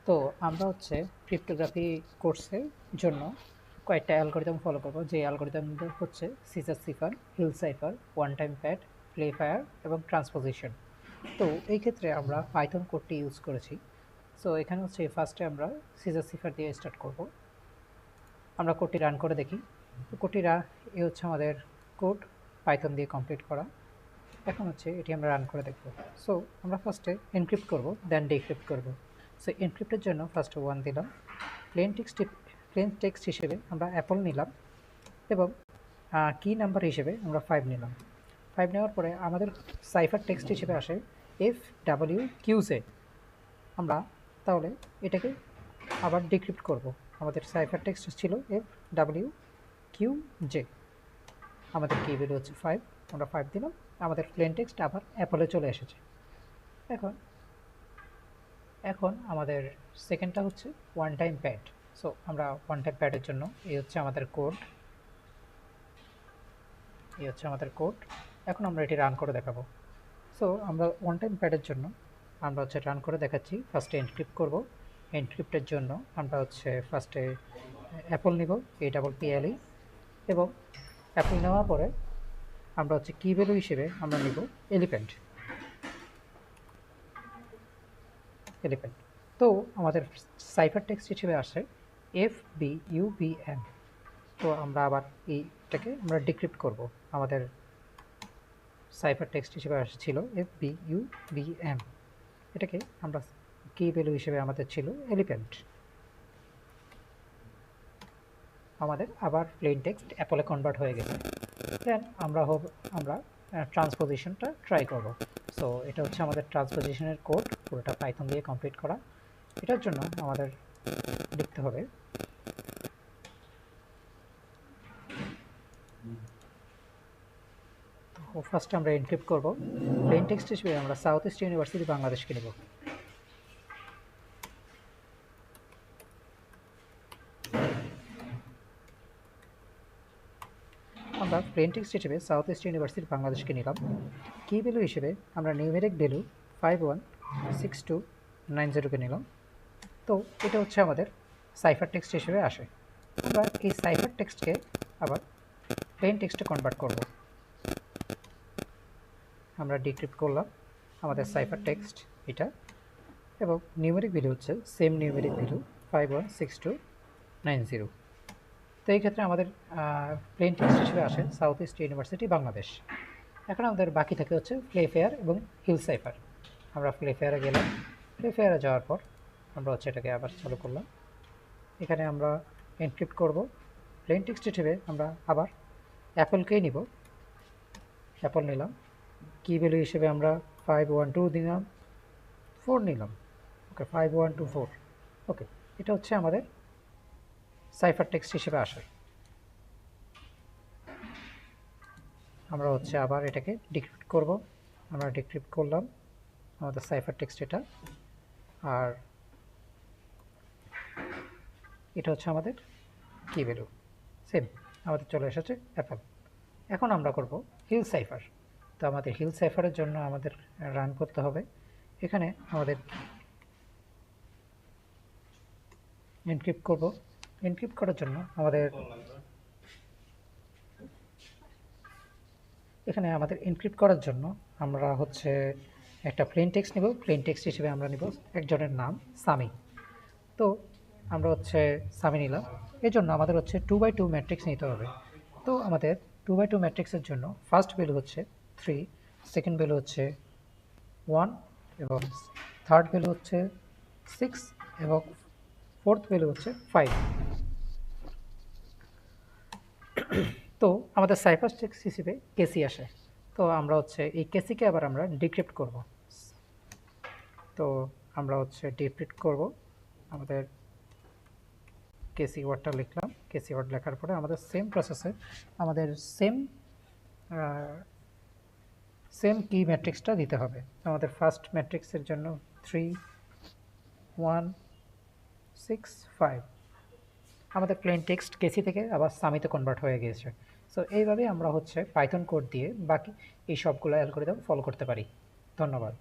তো আমরা হচ্ছে ক্রিপ্টোগ্রাফি কোর্সের জন্য কয়েকটা অ্যালগরিদম ফলো করব, যে অ্যালগরিদমগুলো হচ্ছে Caesar cipher, Hill cipher, one time pad, playfair এবং ট্রান্সপোজিশন। তো এই ক্ষেত্রে আমরা পাইথন কোডটি ইউজ করেছি। সো এখানে হচ্ছে ফার্স্টে আমরা সিজার সিফার দিয়ে স্টার্ট করব। আমরা কোডটি রান করে দেখি। তো কোডটি এ হচ্ছে আমাদের কোড পাইথন দিয়ে কমপ্লিট করা। এখন হচ্ছে এটি আমরা রান করে দেখব। সো আমরা ফার্স্টে এনক্রিপ্ট করব, দেন ডিক্রিপ্ট করব। সো এনক্রিপ্টের জন্য ফার্স্টে 1 দিলাম, প্লেন টেক্সট হিসেবে আমরা অ্যাপল নিলাম এবং কি নাম্বার হিসেবে আমরা 5 নিলাম। 5 নেওয়ার পরে আমাদের সাইফার টেক্সট হিসেবে আসে FWQZ। আমরা তাহলে এটাকে আবার ডিক্রিপ্ট করব। আমাদের সাইফার টেক্সট ছিল FWQJ, আমাদের কি ভ্যালু হচ্ছে 5, আমরা 5 দিলাম, আমাদের প্লেন টেক্সট আবার অ্যাপলে চলে এসেছে। এখন আমাদের সেকেন্ডটা হচ্ছে ওয়ান টাইম প্যাড। সো আমরা ওয়ান টাইম প্যাডের জন্য এই হচ্ছে আমাদের কোড, এখন আমরা এটি রান করে দেখাবো। সো আমরা ওয়ান টাইম প্যাডের জন্য আমরা হচ্ছে রান করে দেখাচ্ছি। ফার্স্টে এনক্রিপ্ট করব। এনক্রিপ্টের জন্য আমরা হচ্ছে ফার্স্টে অ্যাপল নিব, APPLE, এবং অ্যাপল নেওয়ার পরে আমরা হচ্ছে কি ভ্যালু হিসেবে আমরা নিব এলিফ্যান্ট। তো আমাদের সাইফার টেক্সট হিসেবে আসে FBUBM। তো আমরা আবার এইটাকে আমরা ডিক্রিপ্ট করব। আমাদের সাইফার টেক্সট হিসেবে আসছিল FBUBM, এটাকে আমরা কি ভ্যালু হিসেবে আমাদের ছিল এলিফ্যান্ট। আমাদের আবার প্লেন টেক্সট অ্যাপলে কনভার্ট হয়ে গেছে। দেন আমরা ট্রান্সপোজিশনটা ট্রাই করব। সো এটা হচ্ছে আমাদের ট্রান্সপোজিশনের কোড, পুরোটা পাইথন দিয়ে কমপ্লিট করা। এটার জন্য আমাদের লিখতে হবে ফার্স্টে আমরা এনক্রিপ্ট করব। প্লেন টেক্সট হিসেবে আমরা সাউথ ইস্ট ইউনিভার্সিটি বাংলাদেশকে নেব। আমরা প্লেন টেক্সট হিসেবে সাউথ ইস্ট ইউনিভার্সিটি বাংলাদেশকে নিলাম। কি ভ্যালু হিসেবে আমরা নিউমেরিক ভ্যালু 516290কে নিলাম। তো এটা হচ্ছে আমাদের সাইফার টেক্সট হিসেবে আসে। আমরা এই সাইফার টেক্সটকে আবার প্লেন টেক্সটে কনভার্ট করব। আমরা ডিক্রিপ্ট করলাম আমাদের সাইফার টেক্সট এটা, এবং নিউমেরিক ভ্যালু হচ্ছে সেম নিউমেরিক ভ্যালু 516290। তো এই ক্ষেত্রে আমাদের প্লেন টেক্সট হিসেবে আসে সাউথ ইস্ট ইউনিভার্সিটি বাংলাদেশ। এখন আমাদের বাকি থাকে হচ্ছে প্লে ফেয়ার এবং হিল সাইফার। আমরা প্লে ফেয়ারে গেলাম। প্লে ফেয়ারে যাওয়ার পর আমরা হচ্ছে এটাকে আবার চালু করলাম। এখানে আমরা এনক্রিপ্ট করব। প্লেন টেক্সট হিসেবে আমরা আবার অ্যাপলকেই নিব, অ্যাপল নিলাম। কি ভ্যালু হিসেবে আমরা 512 দিলাম, 4 নিলাম। ওকে, 5124। ওকে, এটা হচ্ছে আমাদের সাইফার টেক্সট হিসেবে আসে। আমরা হচ্ছে আবার এটাকে ডিক্রিপ্ট করব। আমরা ডিক্রিপ্ট করলাম আমাদের সাইফার টেক্সট এটা, আর এটা হচ্ছে আমাদের কি ভ্যালু, সেম আমাদের চলে এসেছে অ্যাপল। এখন আমরা করব হিল সাইফার। তো আমাদের হিল সাইফারের জন্য আমাদের রান করতে হবে। এখানে আমাদের এনক্রিপ্ট করব। এনক্রিপ্ট করার জন্য এনক্রিপ্ট করার জন্য আমরা হচ্ছে একটা প্লেন টেক্সট নেব। প্লেন টেক্সট হিসেবে আমরা নেব একজনের নাম সামি। তো আমরা হচ্ছে সামি নিলাম। এর জন্য আমাদের হচ্ছে 2x2 ম্যাট্রিক্স নিতে হবে। তো আমাদের 2x2 ম্যাট্রিক্সের জন্য ফার্স্ট ভ্যালু হচ্ছে 3, সেকেন্ড ভ্যালু হচ্ছে 1, এবং থার্ড ভ্যালু হচ্ছে 6, এবং ফোর্থ ভ্যালু হচ্ছে 5। তো আমাদের সাইফার টেক্সট হিসেবে কেসি আসে। তো আমরা হচ্ছে এই কেসিকে আবার আমরা ডিক্রিপ্ট করব। তো আমরা হচ্ছে ডিক্রিপ্ট করব। আমাদের কেসি ওয়ার্ডটা লিখলাম। কেসি ওয়ার্ড লেখার পরে আমাদের সেম প্রসেসে আমাদের সেম কি ম্যাট্রিক্সটা দিতে হবে। আমাদের ফার্স্ট ম্যাট্রিক্সের জন্য 3, 1, 6, 5। আমাদের প্লেন টেক্সট কেসি থেকে আবার সামিতে কনভার্ট হয়ে গিয়েছে। সো এইভাবে আমরা হচ্ছে পাইথন কোড দিয়ে বাকি এই সবগুলো অ্যালগরিদম ফলো করতে পারি। ধন্যবাদ।